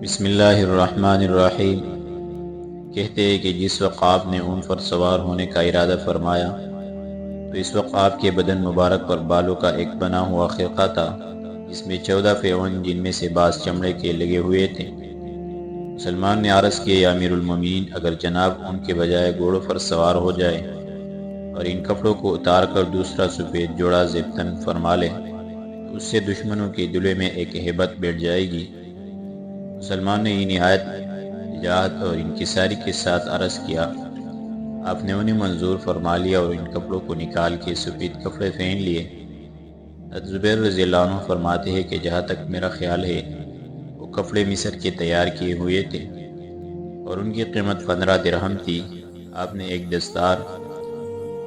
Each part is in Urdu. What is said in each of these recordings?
بسم اللہ الرحمن الرحیم۔ کہتے ہیں کہ جس وقت آپ نے اونٹ پر سوار ہونے کا ارادہ فرمایا تو اس وقت آپ کے بدن مبارک پر بالوں کا ایک بنا ہوا خرقہ تھا جس میں 14 فیون جن میں سے بعض چمڑے کے لگے ہوئے تھے۔ سلمان نے عرض کیا، یا امیر المومنین، اگر جناب اونٹ کے بجائے گھوڑوں پر سوار ہو جائے اور ان کپڑوں کو اتار کر دوسرا سفید جوڑا زیبتن فرما لے تو اس سے دشمنوں کے دلوں میں ایک ہیبت بیٹھ جائے گی۔ سلمان نے نہایت وجاہت اور انکساری کے ساتھ عرض کیا۔ آپ نے انہیں منظور فرما لیا اور ان کپڑوں کو نکال کے سفید کپڑے پہن لیے۔ حضرت زبیر رضی اللہ عنہ فرماتے ہیں کہ جہاں تک میرا خیال ہے وہ کپڑے مصر کے تیار کیے ہوئے تھے اور ان کی قیمت 15 درہم تھی۔ آپ نے ایک دستار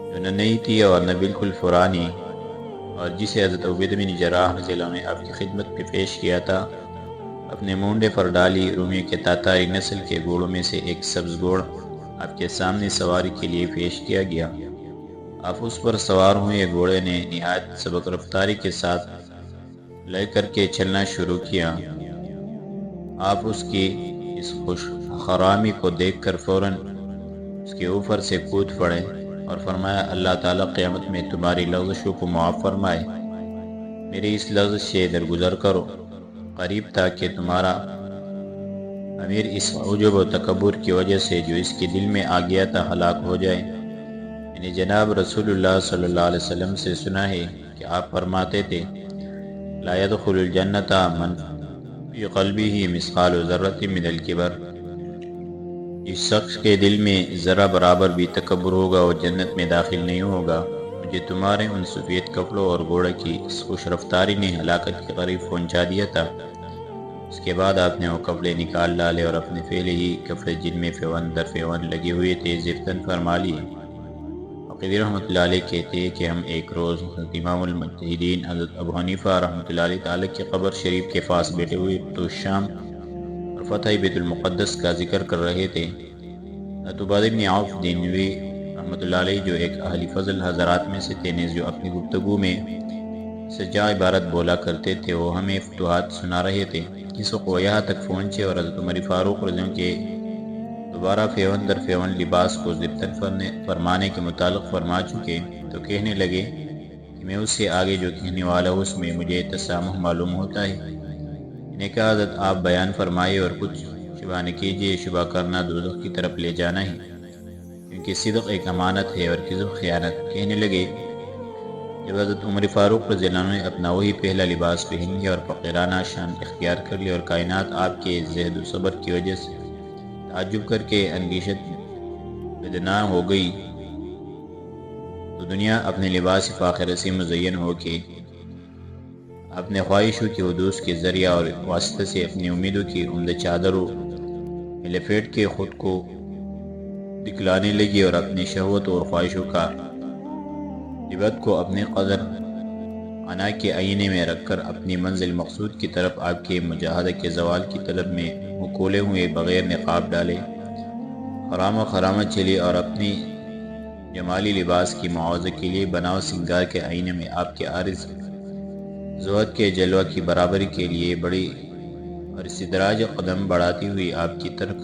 جو نہ نئی تھی اور نہ بالکل پرانی، اور جسے حضرت عبیدہ بن جراح رضی اللہ عنہ نے آپ کی خدمت میں پیش کیا تھا، اپنے مونڈے پر ڈالی۔ رومیوں کے تاتاری نسل کے گھوڑوں میں سے ایک سبز گھوڑ آپ کے سامنے سواری کے لیے پیش کیا گیا۔ آپ اس پر سوار ہوئے۔ گھوڑے نے نہایت سبق رفتاری کے ساتھ لے کر کے چلنا شروع کیا۔ آپ اس کی اس خوش خرامی کو دیکھ کر فوراً اس کے اوپر سے کود پڑے اور فرمایا، اللہ تعالیٰ قیامت میں تمہاری لغزشوں کو معاف فرمائے، میری اس لغزش سے درگزر کرو۔ قریب تھا کہ تمہارا امیر اس عجب و تکبر کی وجہ سے جو اس کے دل میں آ گیا تھا ہلاک ہو جائے۔ میں نے جناب رسول اللہ صلی اللہ علیہ وسلم سے سنا ہے کہ آپ فرماتے تھے، لا يدخل الجنت من فی قلبہ مثقال ذرۃ من الکبر۔ جس شخص کے دل میں ذرہ برابر بھی تکبر ہوگا وہ جنت میں داخل نہیں ہوگا۔ مجھے تمہارے ان سفید کپڑوں اور گھوڑے کی اس خوش رفتاری نے ہلاکت کے قریب پہنچا دیا تھا۔ اس کے بعد آپ نے وہ کپڑے نکال ڈالے اور اپنے پہلے ہی کپڑے جن میں فیون در فیون لگے ہوئے تھے زفتن فرما لیے۔ عقیلی رحمۃ اللہ علیہ کہتے ہیں کہ ہم ایک روز حضرت امام المجتہدین حضرت ابو حنیفہ رحمۃ اللہ علیہ تعالیٰ کی قبر شریف کے پاس بیٹھے ہوئے تو شام اور فتح بیت المقدس کا ذکر کر رہے تھے۔ حضرت عبادہ بن عوف دینوی رحمۃ اللہ علیہ جو ایک اہل فضل حضرات میں سے تھے، جو اپنی گفتگو میں سجا عبارت بولا کرتے تھے، وہ ہمیں فتوحات سنا رہے تھے۔ اس وقت وہ یہاں تک پہنچے اور حضرت عمر فاروق رضی اللہ عنہ کے دوبارہ فیون در فیون لباس کو زبطن فرمانے کے متعلق فرما چکے تو کہنے لگے کہ میں اس سے آگے جو کہنے والا ہوں اس میں مجھے تسامح معلوم ہوتا ہے۔ انہیں کہا، حضرت آپ بیان فرمائے اور کچھ شبہ نہ کیجیے، شبہ کرنا دوزخ کی طرف لے جانا ہے، کیونکہ صدق ایک امانت ہے اور کذب خیانت۔ کہنے لگے، جب حضرت عمر فاروق رضی اللہ عنہ نے اپنا وہی پہلا لباس پہن لیا اور فقیرانہ شان اختیار کر لی اور کائنات آپ کے زہد و صبر کی وجہ سے تعجب کر کے اندیشت بدناں ہو گئی، تو دنیا اپنے لباس فاخر سے مزین ہو کے اپنے خواہشوں کی حدوث کے ذریعہ اور واسطے سے اپنی امیدوں کی عمدہ چادروں میں لپیٹ کے خود کو دکھلانے لگی اور اپنی شہوت اور خواہشوں کا عبادت کو اپنے قدر انا کے آئینے میں رکھ کر اپنی منزل مقصود کی طرف آپ کے مجاہدہ کے زوال کی طلب میں مکولے ہوئے بغیر نقاب ڈالے خرامہ چلی اور اپنی جمالی لباس کی معاوضہ کے لیے بناؤ سنگار کے آئینے میں آپ کے عارض زہد کے جلوہ کی برابری کے لیے بڑی اور استدراج قدم بڑھاتی ہوئی آپ کی ترک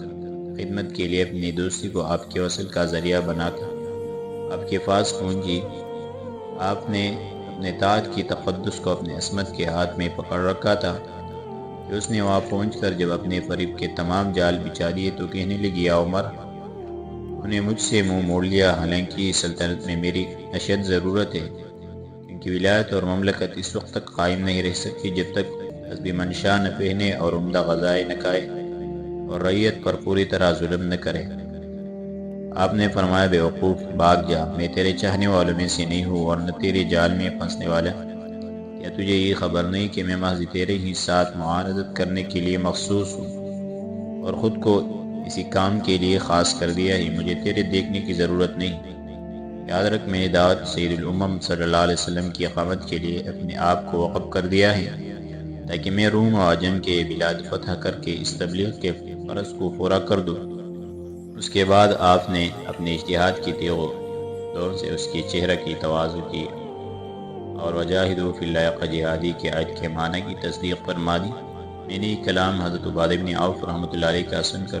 خدمت کے لیے اپنی دوستی کو آپ کے وصل کا ذریعہ بنا کر آپ کے پاس پہنچی۔ آپ نے اپنے طاعت کی تقدس کو اپنے عصمت کے ہاتھ میں پکڑ رکھا تھا کہ اس نے وہاں پہنچ کر جب اپنے فریب کے تمام جال بچھا دیے تو کہنے لگی، یا عمر، انہیں مجھ سے منہ موڑ لیا، حالانکہ سلطنت میں میری اشد ضرورت ہے، کیونکہ ولایت اور مملکت اس وقت تک قائم نہیں رہ سکتی جب تک حسب منشا نہ پہنے اور عمدہ غذائے نہ کھائے اور رعیت پر پوری طرح ظلم نہ کرے۔ آپ نے فرمایا، بے وقوف، بھاگ جا، میں تیرے چاہنے والوں میں سے نہیں ہوں اور نہ تیرے جال میں پھنسنے والا۔ کیا تجھے یہ خبر نہیں کہ میں محض تیرے ہی ساتھ معاندت کرنے کے لیے مخصوص ہوں اور خود کو اسی کام کے لیے خاص کر دیا ہے؟ مجھے تیرے دیکھنے کی ضرورت نہیں۔ یاد رکھ، میں نے دعوت سید الامم صلی اللہ علیہ وسلم کی اقامت کے لیے اپنے آپ کو وقف کر دیا ہے تاکہ میں روم و عجم کے بلاد فتح کر کے اس تبلیغ کے فرض کو پورا کر دوں۔ اس کے بعد آپ نے اپنے اجتہاد کی تیغ و دور سے اس کے چہرہ کی تواضع کی اور وجاہدوا فی اللہ حق جہادی کے آیت کے معنی کی تصدیق فرما دی۔ میں نے یہ کلام حضرت عبادہ بن عوف رحمۃ اللہ علیہ کا سن کر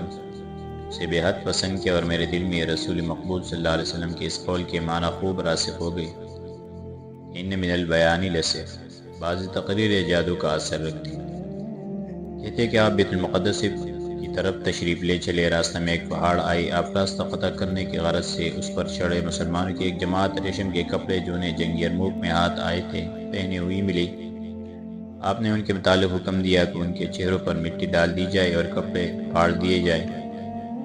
اسے بے حد پسند کیا، اور میرے دل میں رسول مقبول صلی اللہ علیہ وسلم کے اس قول کے معنی خوب راسخ ہو گئی، ان من البیان لسحر، بعض تقریر جادو کا اثر رکھتی۔ کہتے کہ آپ بیت المقدس کی طرف تشریف لے چلے، راستہ میں ایک پہاڑ آئی، آپ راستہ قطع کرنے کی غرض سے اس پر چڑھے، مسلمانوں کی ایک جماعت ریشم کے کپڑے جو انہیں جنگ یرموک میں ہاتھ آئے تھے پہنے ہوئی ملی۔ آپ نے ان کے متعلق حکم دیا کہ ان کے چہروں پر مٹی ڈال دی جائے اور کپڑے پھاڑ دیے جائے۔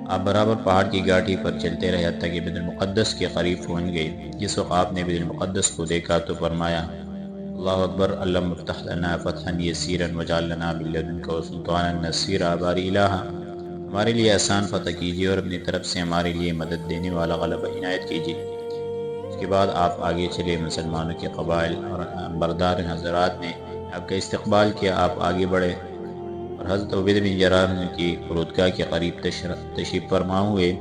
آپ برابر پہاڑ کی گاٹھی پر چلتے رہے حتیٰ کہ بیت المقدس کے قریب پہنچ گئے۔ جس وقت آپ نے بیت المقدس کو دیکھا تو فرمایا، اللہ اکبر، اللہم افتح لنا فتحا یسیرا وجعل لنا من لدنک سلطانا نصیرا، باری الہ، ہمارے لیے آسان فتح کیجیے اور اپنی طرف سے ہمارے لیے مدد دینے والا غلبہ عنایت کیجیے۔ اس کے بعد آپ آگے چلے، مسلمانوں کے قبائل اور بردار حضرات نے آپ کا استقبال کیا۔ آپ آگے بڑھے اور حضرت عبیدہ بن جراح کی فرودگاہ کے قریب تشریف فرما ہوئے۔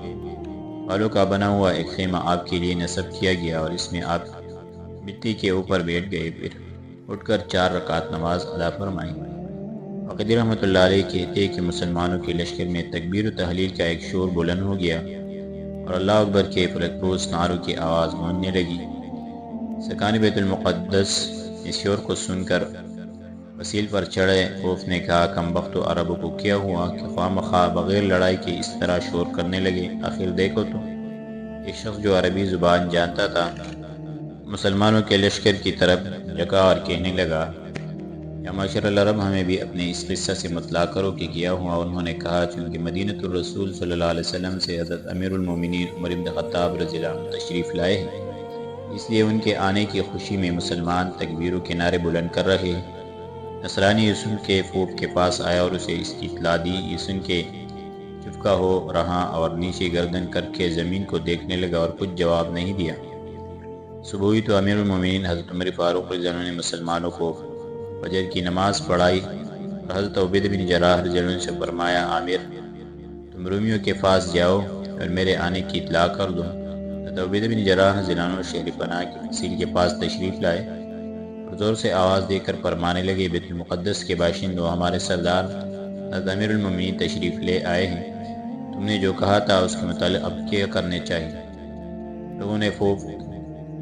بالوں کا بنا ہوا ایک خیمہ آپ کے لیے نصب کیا گیا اور اس میں آپ مٹی کے اوپر بیٹھ گئے، پھر اٹھ کر 4 رکعت نماز ادا فرمائی۔ فقیدی رحمۃ اللہ علیہ کہتے کہ مسلمانوں کے لشکر میں تکبیر و تحلیل کا ایک شور بلند ہو گیا اور اللہ اکبر کے فلکپوس نعروں کی آواز گونجنے لگی۔ سکان بیت المقدس اس شور کو سن کر وسیل پر چڑھے۔ خوف نے کہا، کم بخت و عربوں کو کیا ہوا کہ خواہ مخواہ بغیر لڑائی کے اس طرح شور کرنے لگے؟ آخر دیکھو تو، ایک شخص جو عربی زبان جانتا تھا مسلمانوں کے لشکر کی طرف جھکا اور کہنے لگا، یا معاشر العرب، ہمیں بھی اپنے اس قصہ سے مطلع کرو کہ کیا ہوا۔ انہوں نے کہا، چونکہ مدینۃ الرسول صلی اللہ علیہ وسلم سے حضرت امیر المومنین عمر بن خطاب رضی اللہ عنہ تشریف لائے ہیں، اس لیے ان کے آنے کی خوشی میں مسلمان تکبیروں کے نعرے بلند کر رہے ہیں۔ نصرانی یوسف کے پھوپ کے پاس آیا اور اسے اس کی اطلاع دی۔ یوسف کے چپکا ہو رہا اور نیچے گردن کر کے زمین کو دیکھنے لگا اور کچھ جواب نہیں دیا۔ صبح ہوئی تو امیر المومنین حضرت عمر فاروق رضی اللہ عنہ نے مسلمانوں کو فجر کی نماز پڑھائی اور حضرت عبیدہ بن جراح رضی اللہ عنہ سے فرمایا، عامر، تم رومیوں کے پاس جاؤ اور میرے آنے کی اطلاع کر دو۔ حضرت عبیدہ بن جراح رضی اللہ عنہ شہر پناہ کی فصیل کے پاس تشریف لائے اور زور سے آواز دے کر فرمانے لگے، بیت المقدس کے باشندوں، ہمارے سردار حضرت امیر المومنین تشریف لے آئے ہیں، تم نے جو کہا تھا اس کے متعلق اب کیا کرنے چاہیے؟ لوگوں نے پھوپ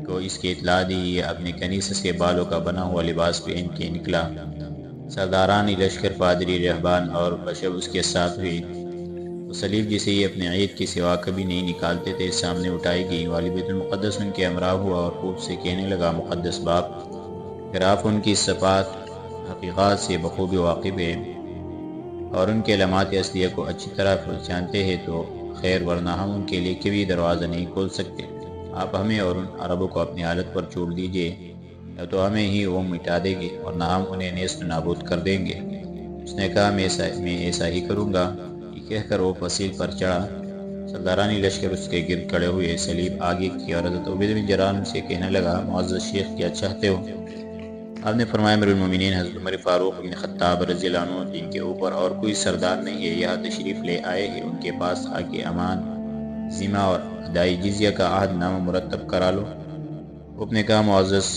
کو اس کی اطلاع دی۔ یہ اپنے کنیسے سے بالوں کا بنا ہوا لباس پہن کے نکلا۔ سردارانی لشکر، پادری، رہبان اور بشب اس کے ساتھ ہوئی۔ وہ صلیب جسے یہ اپنے عید کے سوا کبھی نہیں نکالتے تھے سامنے اٹھائی گئی۔ والی بیت المقدس ان کے ہمراہ ہوا اور خوب سے کہنے لگا، مقدس باپ، اگر آپ ان کی صفات حقیقات سے بخوبی واقف ہیں اور ان کے علامات اصلیہ کو اچھی طرح پہچانتے ہیں تو خیر، ورنہ ہم ان کے لیے کبھی دروازہ نہیں کھول سکتے۔ آپ ہمیں اور ان عربوں کو اپنی حالت پر چھوڑ دیجئے، یا تو ہمیں ہی وہ مٹا دیں گے اور نہ ہم انہیں نیست و نابود کر دیں گے۔ اس نے کہا، میں ایسا ہی کروں گا۔ یہ کہہ کر وہ فصیل پر چڑھا۔ سردارانی لشکر اس کے گرد کھڑے ہوئے، صلیب آگے کی اور حضرت عبیدہ بن جراح سے کہنے لگا، معزز شیخ، کیا چاہتے ہو؟ آپ نے فرمایا، امیر المومنین حضرت عمر فاروق بن خطاب رضی اللہ عنہ، جن کے اوپر اور کوئی سردار نہیں ہے، یہاں تشریف لے آئے ہیں، ان کے پاس آ کے امان، ذمہ اور ادائی جزیہ کا عہد نامہ مرتب کرا لو۔ آپ نے کہا، معزز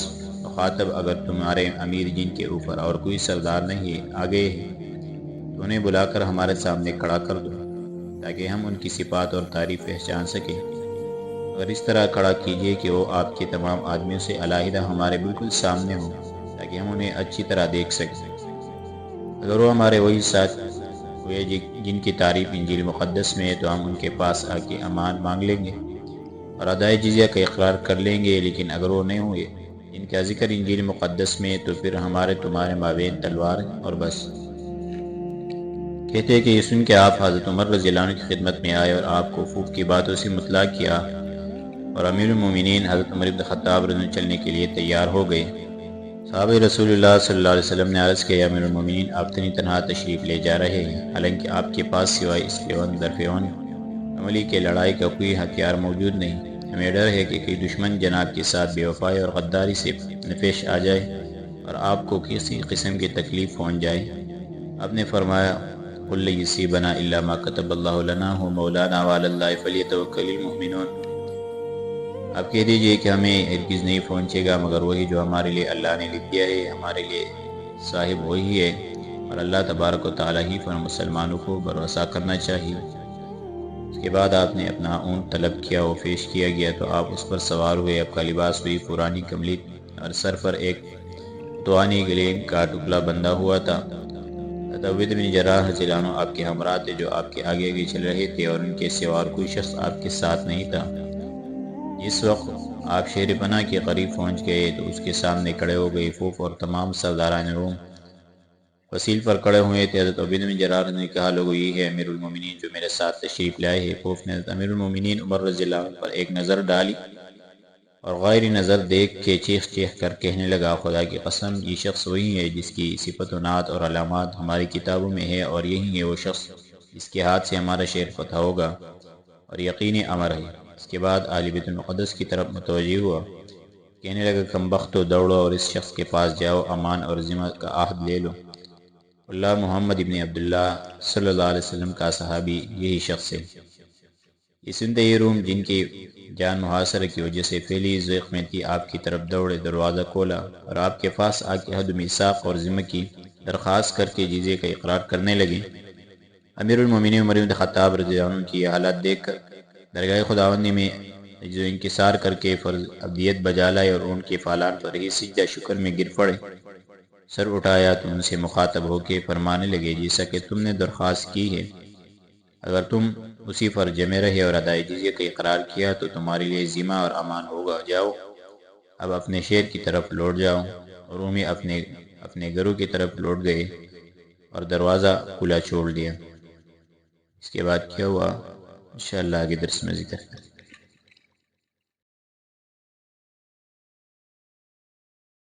مخاطب، اگر تمہارے امیر جن کے اوپر اور کوئی سردار نہیں ہے آ گئے ہیں تو انہیں بلا کر ہمارے سامنے کھڑا کر دو تاکہ ہم ان کی صفات اور تعریف پہچان سکیں۔ اگر اس طرح کھڑا کیجیے کہ وہ آپ کے تمام آدمیوں سے علیحدہ ہمارے بالکل سامنے ہوں تاکہ ہم انہیں اچھی طرح دیکھ سکیں۔ اگر وہ ہمارے وہی ساتھ ہوئے جن کی تعریف انجیل مقدس میں ہے تو ہم ان کے پاس آ کے امان مانگ لیں گے اور ادائے جزیہ کا اقرار کر لیں گے، لیکن اگر وہ نہیں ہوئے جن کا ذکر انجیل مقدس میں ہے تو پھر ہمارے تمہارے مابین تلوار ہے اور بس۔ کہتے ہیں کہ یہ سن کے آپ حضرت عمر رضی اللہ عنہ کی خدمت میں آئے اور آپ کو پھوپ کی باتوں سے مطلع کیا اور امیر المومنین حضرت عمر بن خطاب رضی اللہ عنہ چلنے کے لیے تیار ہو گئے۔ صحابہ رسول اللہ صلی اللہ علیہ وسلم نے عرض کیا، امیر المومنین، آپ تنہا تشریف لے جا رہے ہیں، حالانکہ آپ کے پاس سوائے اس لیون درفیون عملی کے لڑائی کا کوئی ہتھیار موجود نہیں۔ ہمیں ڈر ہے کہ کوئی دشمن جناب کے ساتھ بے وفائی اور غداری سے پیش آ جائے اور آپ کو کسی قسم کی تکلیف پہنچ جائے۔ آپ نے فرمایا، قُل لَن یُصِیبَنَا إِلَّا مَا كَتَبَ اللَّهُ لَنَا هُوَ مَوْلَانَا وَعَلَى اللَّهِ فَلْيَتَوَکَّلِ الْمُؤْمِنُونَ۔ آپ کہہ دیجئے کہ ہمیں ہرگز نہیں پہنچے گا مگر وہی جو ہمارے لیے اللہ نے لکھ دیا ہے، ہمارے لیے صاحب وہی ہے، اور اللہ تبارک و تعالیٰ ہی پر مسلمانوں کو بھروسہ کرنا چاہیے۔ اس کے بعد آپ نے اپنا اونٹ طلب کیا، وہ پیش کیا گیا تو آپ اس پر سوار ہوئے۔ آپ کا لباس ہوئی پرانی کملی اور سر پر ایک توانی گلیم کا ٹکڑا بندھا ہوا تھا۔ عبید بن جراح رضی اللہ عنہ آپ کے ہمراہ تھے، جو آپ کے آگے آگے چل رہے تھے، اور ان کے سوا کوئی شخص آپ کے ساتھ نہیں تھا۔ جس وقت آپ شہر پناہ کے قریب پہنچ گئے تو اس کے سامنے کھڑے ہو گئے۔ فوف اور تمام سرداران روم وسیل پر کھڑے ہوئے تھے۔ حضرت عبید بن جراح نے کہا، لوگو یہ ہے امیر المومنین جو میرے ساتھ تشریف لائے ہیں۔ فوف نے حضرت امیر المومنین عمر رضی اللہ عنہ پر ایک نظر ڈالی اور غیر نظر دیکھ کے چیخ چیخ کر کہنے لگا، خدا کی قسم یہ شخص وہی ہے جس کی صفت و نعت اور علامات ہماری کتابوں میں ہے، اور یہی ہے وہ شخص جس کے ہاتھ سے ہمارا شہر فتح ہوگا، اور یقین امر ہے۔ اس کے بعد آل بیت المقدس کی طرف متوجہ ہوا، کہنے لگا، کم بختو دوڑو اور اس شخص کے پاس جاؤ، امان اور ذمہ کا عہد لے لو۔ اللہ محمد ابن عبداللہ صلی اللہ علیہ وسلم کا صحابی یہی شخص ہے۔ یہ سنتے ہی روم جن کی جان محاصرے کی وجہ سے پھیلی ضیق میں تھی، آپ کی طرف دوڑے، دروازہ کھولا اور آپ کے پاس آ کے حد میثاق اور ذمہ کی درخواست کر کے جزیے کا اقرار کرنے لگے۔ امیر المومنین عمر بن خطاب رضی اللہ عنہ کی یہ حالت دیکھ کر درگاہ خداوندی میں جو انکسار کر کے فرض عبدیت بجا لائے اور ان کے فالان پر ہی سجدہ شکر میں گر پڑے۔ سر اٹھایا تو ان سے مخاطب ہو کے فرمانے لگے، جیسا کہ تم نے درخواست کی ہے، اگر تم اسی پر جمے رہے اور ادائے جزیہ کا اقرار کیا تو تمہارے لیے ذمہ اور امان ہوگا۔ جاؤ اب اپنے شہر کی طرف لوٹ جاؤ۔ اور رومی اپنے گھروں کی طرف لوٹ گئے اور دروازہ کھلا چھوڑ دیا۔ اس کے بعد کیا ہوا انشاءاللہ آگے درس میں ذکر کریں۔